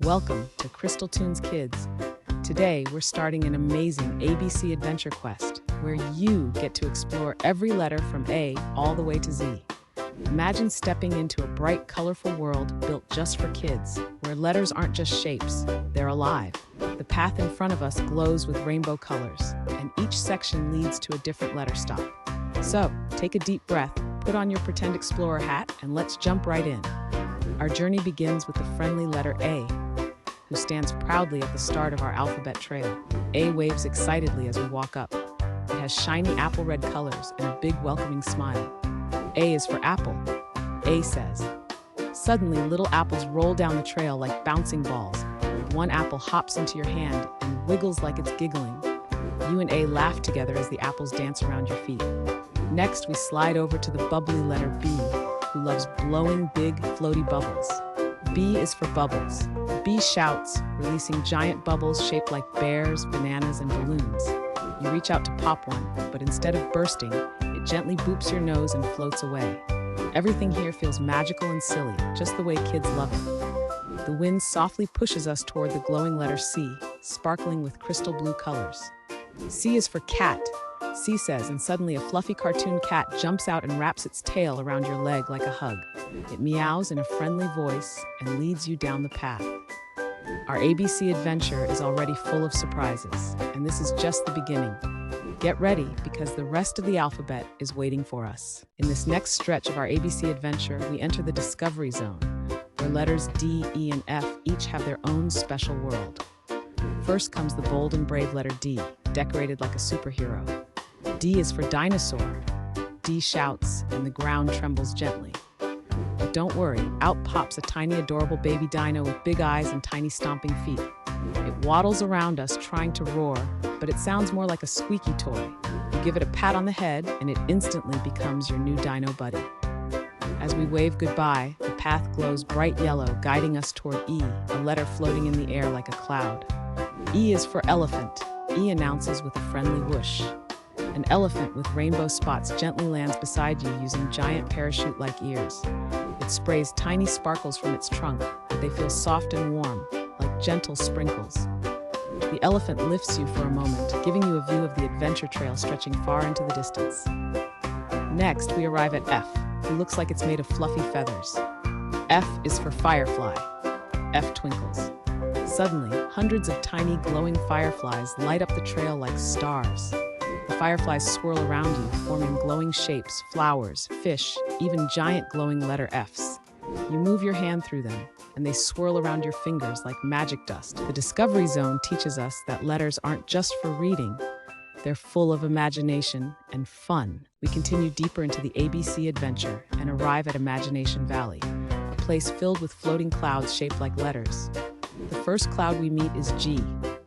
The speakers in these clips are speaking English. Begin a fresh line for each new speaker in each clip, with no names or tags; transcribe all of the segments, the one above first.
Welcome to CrystalTunes Kids. Today, we're starting an amazing ABC adventure quest where you get to explore every letter from A all the way to Z. Imagine stepping into a bright, colorful world built just for kids, where letters aren't just shapes, they're alive. The path in front of us glows with rainbow colors, and each section leads to a different letter stop. So, take a deep breath, put on your Pretend Explorer hat, and let's jump right in. Our journey begins with the friendly letter A, who stands proudly at the start of our alphabet trail. A waves excitedly as we walk up. It has shiny apple red colors and a big welcoming smile. A is for apple, A says. Suddenly, little apples roll down the trail like bouncing balls. One apple hops into your hand and wiggles like it's giggling. You and A laugh together as the apples dance around your feet. Next, we slide over to the bubbly letter B, who loves blowing big, floaty bubbles. B is for bubbles. B shouts, releasing giant bubbles shaped like bears, bananas, and balloons. You reach out to pop one, but instead of bursting, it gently boops your nose and floats away. Everything here feels magical and silly, just the way kids love it. The wind softly pushes us toward the glowing letter C, sparkling with crystal blue colors. C is for cat, C says, and suddenly a fluffy cartoon cat jumps out and wraps its tail around your leg like a hug. It meows in a friendly voice and leads you down the path. Our ABC adventure is already full of surprises, and this is just the beginning. Get ready, because the rest of the alphabet is waiting for us. In this next stretch of our ABC adventure, we enter the Discovery Zone, where letters D, E, and F each have their own special world. First comes the bold and brave letter D, decorated like a superhero. D is for dinosaur. D shouts, and the ground trembles gently. But don't worry, out pops a tiny, adorable baby dino with big eyes and tiny stomping feet. It waddles around us, trying to roar, but it sounds more like a squeaky toy. You give it a pat on the head, and it instantly becomes your new dino buddy. As we wave goodbye, the path glows bright yellow, guiding us toward E, a letter floating in the air like a cloud. E is for elephant. E announces with a friendly whoosh. An elephant with rainbow spots gently lands beside you using giant parachute-like ears. It sprays tiny sparkles from its trunk, but they feel soft and warm, like gentle sprinkles. The elephant lifts you for a moment, giving you a view of the adventure trail stretching far into the distance. Next, we arrive at F, who looks like it's made of fluffy feathers. F is for firefly. F twinkles. Suddenly, hundreds of tiny glowing fireflies light up the trail like stars. The fireflies swirl around you, forming glowing shapes, flowers, fish, even giant glowing letter Fs. You move your hand through them, and they swirl around your fingers like magic dust. The Discovery Zone teaches us that letters aren't just for reading. They're full of imagination and fun. We continue deeper into the ABC adventure and arrive at Imagination Valley, a place filled with floating clouds shaped like letters. The first cloud we meet is G.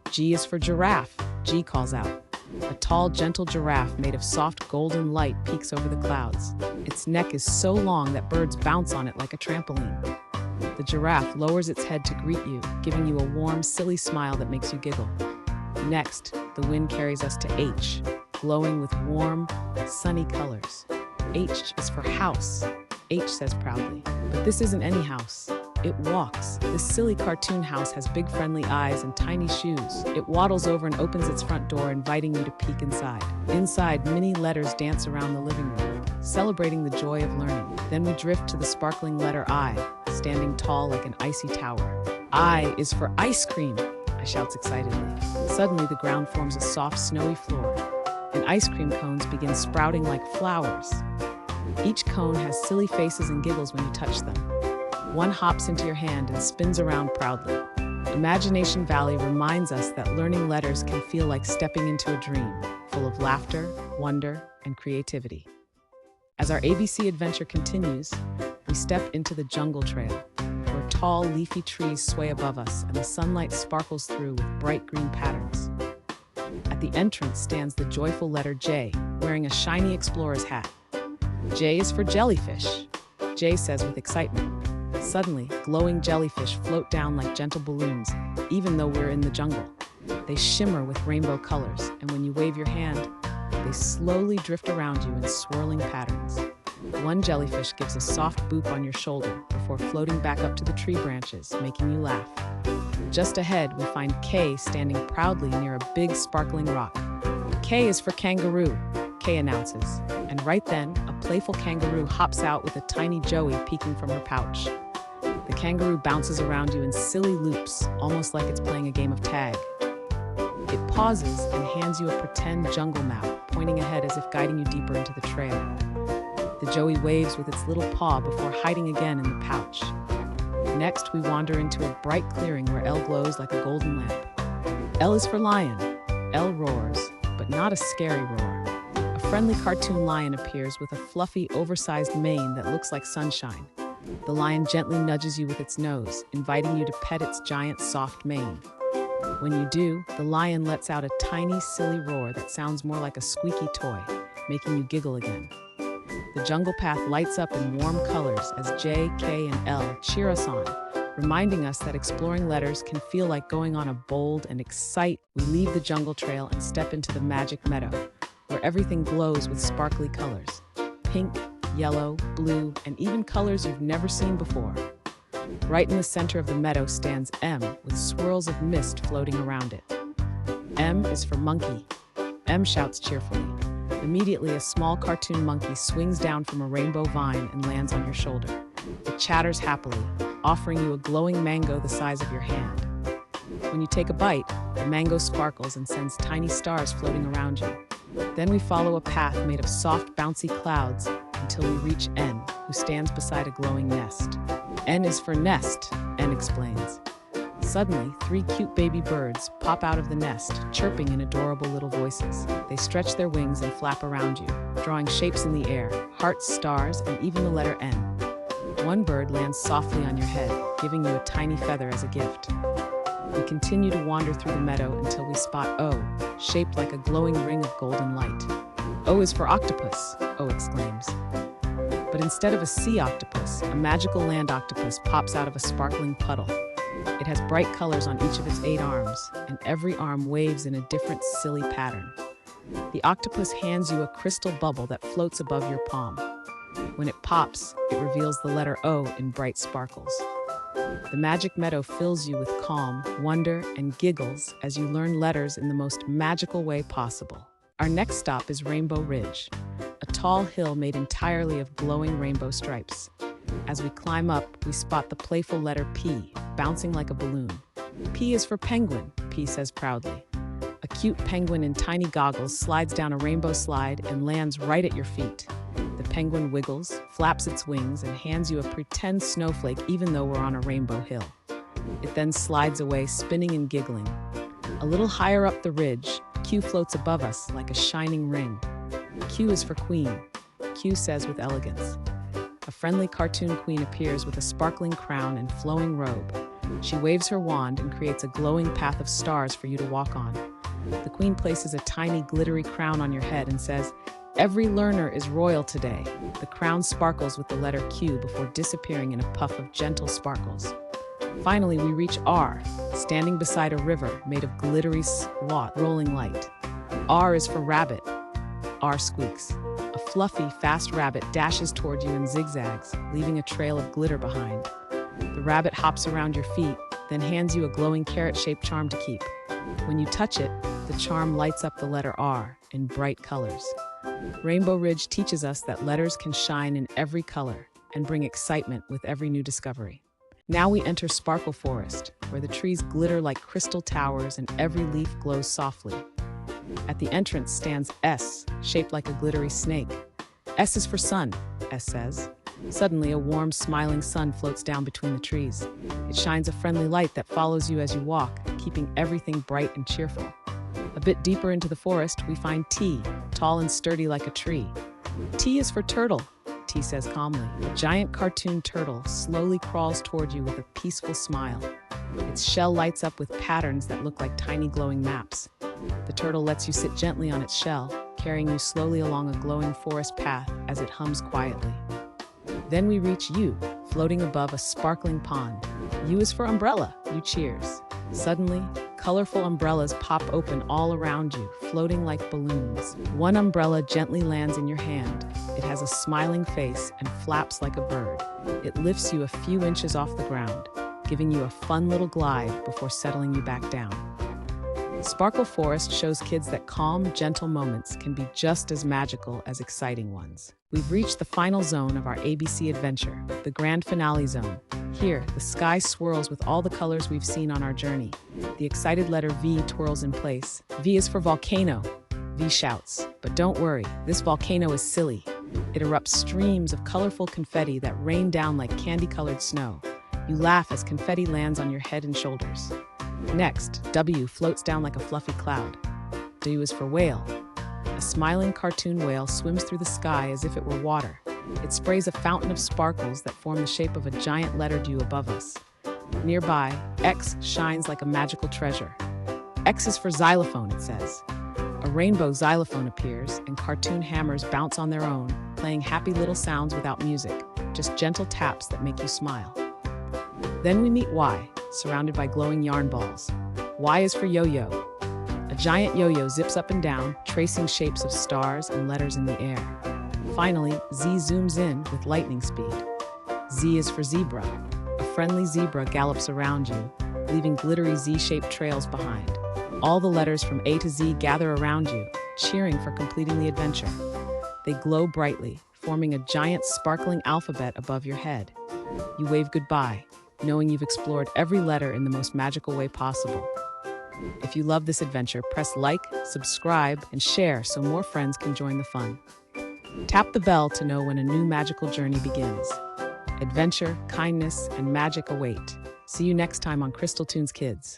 G is for giraffe, G calls out. A tall, gentle giraffe made of soft golden light peeks over the clouds. Its neck is so long that birds bounce on it like a trampoline. The giraffe lowers its head to greet you, giving you a warm, silly smile that makes you giggle. Next, the wind carries us to H, glowing with warm, sunny colors. H is for house, H says proudly. But this isn't any house. It walks. This silly cartoon house has big friendly eyes and tiny shoes. It waddles over and opens its front door, inviting you to peek inside. Inside, many letters dance around the living room, celebrating the joy of learning. Then we drift to the sparkling letter I, standing tall like an icy tower. I is for ice cream, I shouts excitedly. Suddenly, the ground forms a soft, snowy floor, and ice cream cones begin sprouting like flowers. Each cone has silly faces and giggles when you touch them. One hops into your hand and spins around proudly. Imagination Valley reminds us that learning letters can feel like stepping into a dream, full of laughter, wonder, and creativity. As our ABC adventure continues, we step into the jungle trail, where tall, leafy trees sway above us and the sunlight sparkles through with bright green patterns. At the entrance stands the joyful letter J, wearing a shiny explorer's hat. J is for jellyfish, J says with excitement. Suddenly, glowing jellyfish float down like gentle balloons, even though we're in the jungle. They shimmer with rainbow colors, and when you wave your hand, they slowly drift around you in swirling patterns. One jellyfish gives a soft boop on your shoulder before floating back up to the tree branches, making you laugh. Just ahead, we find Kay standing proudly near a big sparkling rock. K is for kangaroo, Kay announces, and right then, a playful kangaroo hops out with a tiny Joey peeking from her pouch. The kangaroo bounces around you in silly loops, almost like it's playing a game of tag. It pauses and hands you a pretend jungle map, pointing ahead as if guiding you deeper into the trail. The Joey waves with its little paw before hiding again in the pouch. Next, we wander into a bright clearing where L glows like a golden lamp. L is for lion. L roars, but not a scary roar. A friendly cartoon lion appears with a fluffy, oversized mane that looks like sunshine. The lion gently nudges you with its nose, inviting you to pet its giant, soft mane. When you do, the lion lets out a tiny, silly roar that sounds more like a squeaky toy, making you giggle again. The jungle path lights up in warm colors as J, K, and L cheer us on, reminding us that exploring letters can feel like going on a bold and exciting. We leave the jungle trail and step into the magic meadow, where everything glows with sparkly colors. Pink, yellow, blue, and even colors you've never seen before. Right in the center of the meadow stands M, with swirls of mist floating around it. M is for monkey. M shouts cheerfully. Immediately, a small cartoon monkey swings down from a rainbow vine and lands on your shoulder. It chatters happily, offering you a glowing mango the size of your hand. When you take a bite, the mango sparkles and sends tiny stars floating around you. Then we follow a path made of soft, bouncy clouds until we reach N, who stands beside a glowing nest. N is for nest, N explains. Suddenly, 3 cute baby birds pop out of the nest, chirping in adorable little voices. They stretch their wings and flap around you, drawing shapes in the air, hearts, stars, and even the letter N. One bird lands softly on your head, giving you a tiny feather as a gift. We continue to wander through the meadow until we spot O, shaped like a glowing ring of golden light. O is for octopus, O exclaims. But instead of a sea octopus, a magical land octopus pops out of a sparkling puddle. It has bright colors on each of its 8 arms, and every arm waves in a different silly pattern. The octopus hands you a crystal bubble that floats above your palm. When it pops, it reveals the letter O in bright sparkles. The magic meadow fills you with calm, wonder, and giggles as you learn letters in the most magical way possible. Our next stop is Rainbow Ridge, a tall hill made entirely of glowing rainbow stripes. As we climb up, we spot the playful letter P, bouncing like a balloon. P is for penguin, P says proudly. A cute penguin in tiny goggles slides down a rainbow slide and lands right at your feet. The penguin wiggles, flaps its wings, and hands you a pretend snowflake even though we're on a rainbow hill. It then slides away, spinning and giggling. A little higher up the ridge, Q floats above us like a shining ring. Q is for queen, Q says with elegance. A friendly cartoon queen appears with a sparkling crown and flowing robe. She waves her wand and creates a glowing path of stars for you to walk on. The queen places a tiny glittery crown on your head and says, "Every learner is royal today." The crown sparkles with the letter Q before disappearing in a puff of gentle sparkles. Finally, we reach R, standing beside a river made of glittery rolling light. R is for rabbit. R squeaks. A fluffy, fast rabbit dashes toward you in zigzags, leaving a trail of glitter behind. The rabbit hops around your feet, then hands you a glowing carrot-shaped charm to keep. When you touch it, the charm lights up the letter R in bright colors. Rainbow Ridge teaches us that letters can shine in every color and bring excitement with every new discovery. Now we enter Sparkle Forest, where the trees glitter like crystal towers and every leaf glows softly. At the entrance stands S, shaped like a glittery snake. S is for sun, S says. Suddenly, a warm, smiling sun floats down between the trees. It shines a friendly light that follows you as you walk, keeping everything bright and cheerful. A bit deeper into the forest, we find T, tall and sturdy like a tree. T is for turtle, T says calmly. A giant cartoon turtle slowly crawls toward you with a peaceful smile. Its shell lights up with patterns that look like tiny glowing maps. The turtle lets you sit gently on its shell, carrying you slowly along a glowing forest path as it hums quietly. Then we reach U, floating above a sparkling pond. U is for umbrella, U cheers. Suddenly, colorful umbrellas pop open all around you, floating like balloons. One umbrella gently lands in your hand, It has a smiling face and flaps like a bird. It lifts you a few inches off the ground, giving you a fun little glide before settling you back down. Sparkle Forest shows kids that calm, gentle moments can be just as magical as exciting ones. We've reached the final zone of our ABC adventure, the grand finale zone. Here, the sky swirls with all the colors we've seen on our journey. The excited letter V twirls in place. V is for volcano. V shouts, but don't worry, this volcano is silly. It erupts streams of colorful confetti that rain down like candy-colored snow. You laugh as confetti lands on your head and shoulders. Next, W floats down like a fluffy cloud. W is for whale. A smiling cartoon whale swims through the sky as if it were water. It sprays a fountain of sparkles that form the shape of a giant letter U above us. Nearby, X shines like a magical treasure. X is for xylophone, it says. A rainbow xylophone appears, and cartoon hammers bounce on their own, playing happy little sounds without music, just gentle taps that make you smile. Then we meet Y, surrounded by glowing yarn balls. Y is for yo-yo. A giant yo-yo zips up and down, tracing shapes of stars and letters in the air. Finally, Z zooms in with lightning speed. Z is for zebra. A friendly zebra gallops around you, leaving glittery Z-shaped trails behind. All the letters from A to Z gather around you, cheering for completing the adventure. They glow brightly, forming a giant sparkling alphabet above your head. You wave goodbye, knowing you've explored every letter in the most magical way possible. If you love this adventure, press like, subscribe, and share so more friends can join the fun. Tap the bell to know when a new magical journey begins. Adventure, kindness, and magic await. See you next time on CrystalTunes Kids.